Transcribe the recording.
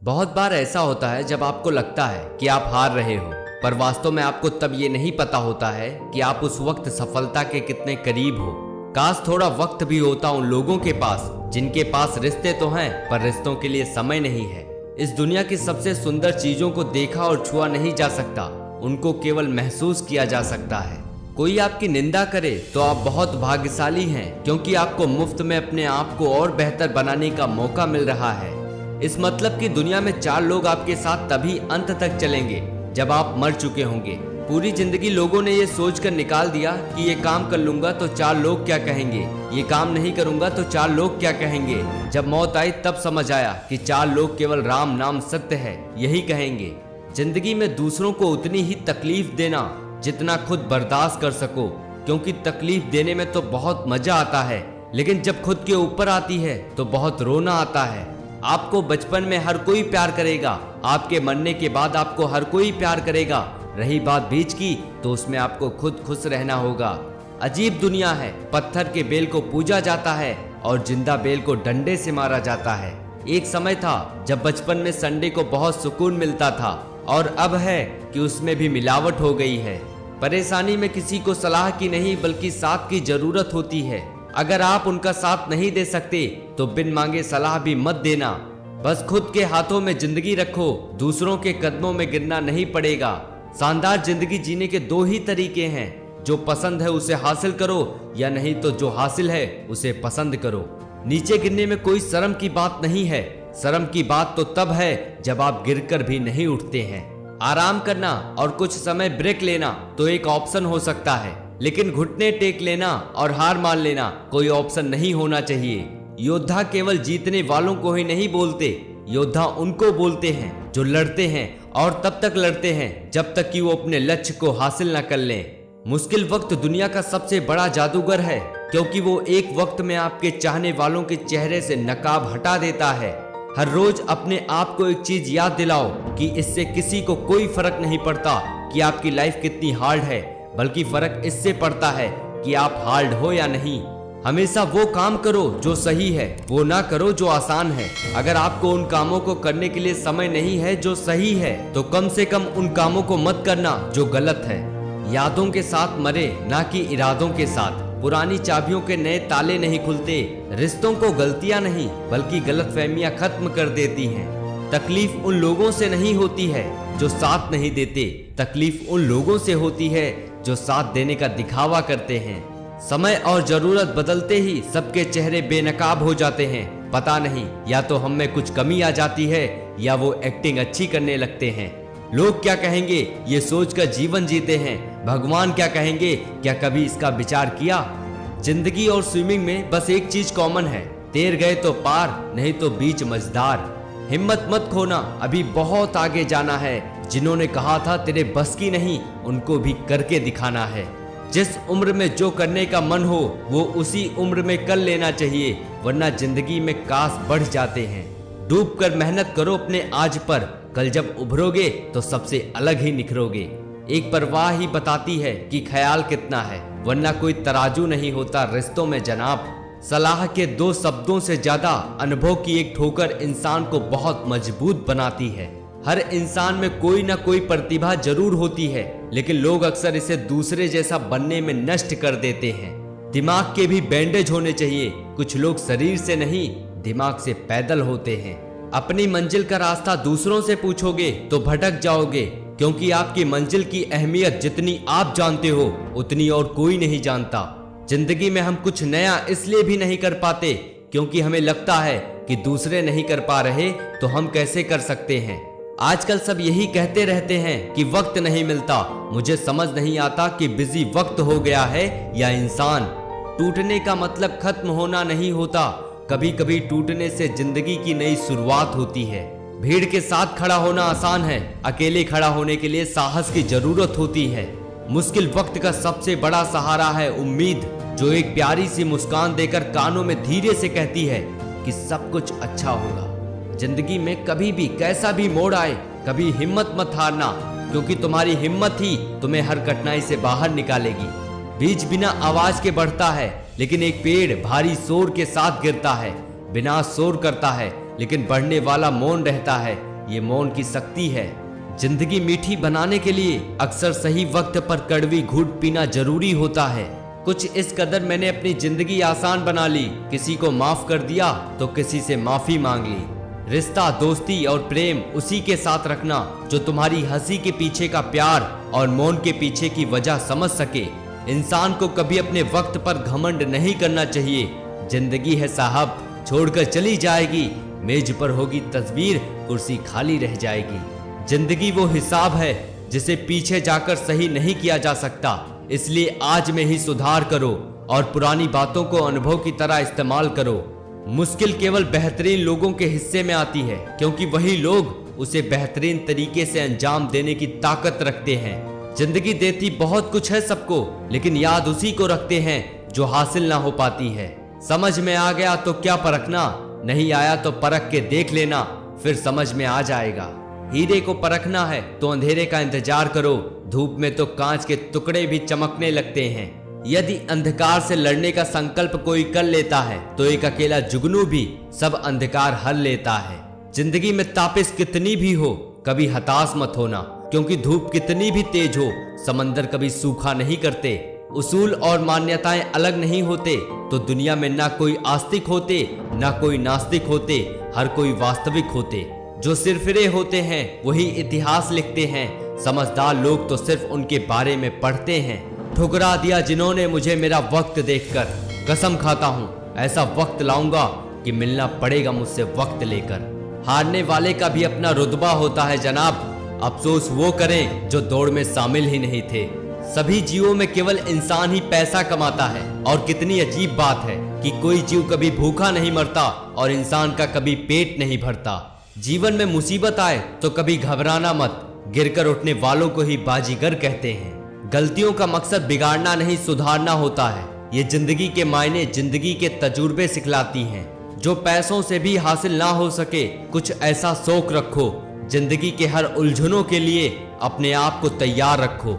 बहुत बार ऐसा होता है जब आपको लगता है कि आप हार रहे हो, पर वास्तव में आपको तब ये नहीं पता होता है कि आप उस वक्त सफलता के कितने करीब हो। काश थोड़ा वक्त भी होता उन लोगों के पास जिनके पास रिश्ते तो हैं पर रिश्तों के लिए समय नहीं है। इस दुनिया की सबसे सुंदर चीजों को देखा और छुआ नहीं जा सकता, उनको केवल महसूस किया जा सकता है। कोई आपकी निंदा करे तो आप बहुत भाग्यशाली हैं, क्योंकि आपको मुफ्त में अपने आप को और बेहतर बनाने का मौका मिल रहा है। इस मतलब की दुनिया में 4 लोग आपके साथ तभी अंत तक चलेंगे जब आप मर चुके होंगे। पूरी जिंदगी लोगों ने ये सोचकर निकाल दिया कि ये काम कर लूंगा तो 4 लोग क्या कहेंगे, ये काम नहीं करूंगा तो 4 लोग क्या कहेंगे। जब मौत आई तब समझ आया कि 4 लोग केवल राम नाम सत्य है यही कहेंगे। जिंदगी में दूसरों को उतनी ही तकलीफ देना जितना खुद बर्दाश्त कर सको, क्योंकि तकलीफ देने में तो बहुत मजा आता है, लेकिन जब खुद के ऊपर आती है तो बहुत रोना आता है। आपको बचपन में हर कोई प्यार करेगा, आपके मरने के बाद आपको हर कोई प्यार करेगा। रही बात बीच की तो उसमें आपको खुद खुश रहना होगा। अजीब दुनिया है, पत्थर के बेल को पूजा जाता है और जिंदा बेल को डंडे से मारा जाता है। एक समय था जब बचपन में संडे को बहुत सुकून मिलता था, और अब है कि उसमें भी मिलावट हो गई है। परेशानी में किसी को सलाह की नहीं बल्कि साथ की जरूरत होती है। अगर आप उनका साथ नहीं दे सकते तो बिन मांगे सलाह भी मत देना। बस खुद के हाथों में जिंदगी रखो, दूसरों के कदमों में गिरना नहीं पड़ेगा। शानदार जिंदगी जीने के 2 ही तरीके हैं, जो पसंद है उसे हासिल करो, या नहीं तो जो हासिल है उसे पसंद करो। नीचे गिरने में कोई शर्म की बात नहीं है, शर्म की बात तो तब है जब आप गिरकर भी नहीं उठते हैं। आराम करना और कुछ समय ब्रेक लेना तो एक ऑप्शन हो सकता है, लेकिन घुटने टेक लेना और हार मान लेना कोई ऑप्शन नहीं होना चाहिए। योद्धा केवल जीतने वालों को ही नहीं बोलते, योद्धा उनको बोलते हैं जो लड़ते हैं और तब तक लड़ते हैं जब तक कि वो अपने लक्ष्य को हासिल न कर लें। मुश्किल वक्त दुनिया का सबसे बड़ा जादूगर है, क्योंकि वो एक वक्त में आपके चाहने वालों के चेहरे से नकाब हटा देता है। हर रोज अपने आप को एक चीज याद दिलाओ कि इससे किसी को कोई फर्क नहीं पड़ता कि आपकी लाइफ कितनी हार्ड है, बल्कि फर्क इससे पड़ता है कि आप हार्ड हो या नहीं। हमेशा वो काम करो जो सही है, वो ना करो जो आसान है। अगर आपको उन कामों को करने के लिए समय नहीं है जो सही है, तो कम से कम उन कामों को मत करना जो गलत है। यादों के साथ मरे, ना कि इरादों के साथ। पुरानी चाबियों के नए ताले नहीं खुलते। रिश्तों को गलतियां नहीं बल्कि गलतफहमियां खत्म कर देती हैं। तकलीफ उन लोगों से नहीं होती है जो साथ नहीं देते, तकलीफ उन लोगों से होती है जो साथ देने का दिखावा करते हैं। समय और जरूरत बदलते ही सबके चेहरे बेनकाब हो जाते हैं। पता नहीं, या तो हम में कुछ कमी आ जाती है या वो एक्टिंग अच्छी करने लगते हैं। लोग क्या कहेंगे ये सोचकर जीवन जीते हैं, भगवान क्या कहेंगे क्या कभी इसका विचार किया। जिंदगी और स्विमिंग में बस एक चीज कॉमन है, तैर गए तो पार, नहीं तो बीच मझधार। हिम्मत मत खोना, अभी बहुत आगे जाना है। जिन्होंने कहा था तेरे बस की नहीं, उनको भी करके दिखाना है। जिस उम्र में जो करने का मन हो वो उसी उम्र में कर लेना चाहिए, वरना जिंदगी में कास बढ़ जाते हैं। डूब कर मेहनत करो अपने आज पर, कल जब उभरोगे तो सबसे अलग ही निखरोगे। एक परवाह ही बताती है कि ख्याल कितना है, वरना कोई तराजू नहीं होता रिश्तों में जनाब। सलाह के 2 शब्दों से ज्यादा अनुभव की एक ठोकर इंसान को बहुत मजबूत बनाती है। हर इंसान में कोई ना कोई प्रतिभा जरूर होती है, लेकिन लोग अक्सर इसे दूसरे जैसा बनने में नष्ट कर देते हैं। दिमाग के भी बैंडेज होने चाहिए। कुछ लोग शरीर से नहीं दिमाग से पैदल होते हैं। अपनी मंजिल का रास्ता दूसरों से पूछोगे तो भटक जाओगे, क्योंकि आपकी मंजिल की अहमियत जितनी आप जानते हो उतनी और कोई नहीं जानता। जिंदगी में हम कुछ नया इसलिए भी नहीं कर पाते क्योंकि हमें लगता है कि दूसरे नहीं कर पा रहे तो हम कैसे कर सकते हैं। आजकल सब यही कहते रहते हैं कि वक्त नहीं मिलता। मुझे समझ नहीं आता कि बिजी वक्त हो गया है या इंसान। टूटने का मतलब खत्म होना नहीं होता, कभी कभी टूटने से जिंदगी की नई शुरुआत होती है। भीड़ के साथ खड़ा होना आसान है, अकेले खड़ा होने के लिए साहस की जरूरत होती है। मुश्किल वक्त का सबसे बड़ा सहारा है उम्मीद, जो एक प्यारी सी मुस्कान देकर कानों में धीरे से कहती है कि सब कुछ अच्छा होगा। जिंदगी में कभी भी कैसा भी मोड़ आए, कभी हिम्मत मत हारना, क्योंकि तुम्हारी हिम्मत ही तुम्हें हर कठिनाई से बाहर निकालेगी। बीज बिना आवाज के बढ़ता है, लेकिन एक पेड़ भारी शोर के साथ गिरता है। बिना शोर करता है, लेकिन बढ़ने वाला मौन रहता है। ये मौन की शक्ति है। जिंदगी मीठी बनाने के लिए अक्सर सही वक्त पर कड़वी घूंट पीना जरूरी होता है। कुछ इस कदर मैंने अपनी जिंदगी आसान बना ली, किसी को माफ कर दिया तो किसी से माफी मांग ली। रिश्ता, दोस्ती और प्रेम उसी के साथ रखना जो तुम्हारी हंसी के पीछे का प्यार और मौन के पीछे की वजह समझ सके। इंसान को कभी अपने वक्त पर घमंड नहीं करना चाहिए। जिंदगी है साहब, छोड़कर चली जाएगी, मेज पर होगी तस्वीर, कुर्सी खाली रह जाएगी। जिंदगी वो हिसाब है जिसे पीछे जाकर सही नहीं किया जा सकता, इसलिए आज में ही सुधार करो और पुरानी बातों को अनुभव की तरह इस्तेमाल करो। मुश्किल केवल बेहतरीन लोगों के हिस्से में आती है, क्योंकि वही लोग उसे बेहतरीन तरीके से अंजाम देने की ताकत रखते हैं। जिंदगी देती बहुत कुछ है सबको, लेकिन याद उसी को रखते हैं जो हासिल ना हो पाती है। समझ में आ गया तो क्या परखना, नहीं आया तो परख के देख लेना, फिर समझ में आ जाएगा। हीरे को परखना है तो अंधेरे का इंतजार करो, धूप में तो कांच के टुकड़े भी चमकने लगते हैं। यदि अंधकार से लड़ने का संकल्प कोई कर लेता है तो एक अकेला जुगनू भी सब अंधकार हल लेता है। जिंदगी में तापिश कितनी भी हो, कभी हताश मत होना, क्योंकि धूप कितनी भी तेज हो, समंदर कभी सूखा नहीं करते। उसूल और मान्यताएं अलग नहीं होते तो दुनिया में ना कोई आस्तिक होते ना कोई नास्तिक होते, हर कोई वास्तविक होते। जो सिरफिरे होते हैं वही इतिहास लिखते हैं, समझदार लोग तो सिर्फ उनके बारे में पढ़ते हैं। ठुकरा दिया जिन्होंने मुझे मेरा वक्त देखकर, कसम खाता हूँ ऐसा वक्त लाऊंगा कि मिलना पड़ेगा मुझसे वक्त लेकर। हारने वाले का भी अपना रुतबा होता है जनाब, अफसोस वो करें जो दौड़ में शामिल ही नहीं थे। सभी जीवों में केवल इंसान ही पैसा कमाता है, और कितनी अजीब बात है कि कोई जीव कभी भूखा नहीं मरता और इंसान का कभी पेट नहीं भरता। जीवन में मुसीबत आए तो कभी घबराना मत, गिरकर उठने वालों को ही बाजीगर कहते हैं। गलतियों का मकसद बिगाड़ना नहीं सुधारना होता है। ये जिंदगी के मायने जिंदगी के तजुर्बे सिखलाती हैं। जो पैसों से भी हासिल ना हो सके, कुछ ऐसा शौक रखो, जिंदगी के हर उलझनों के लिए अपने आप को तैयार रखो।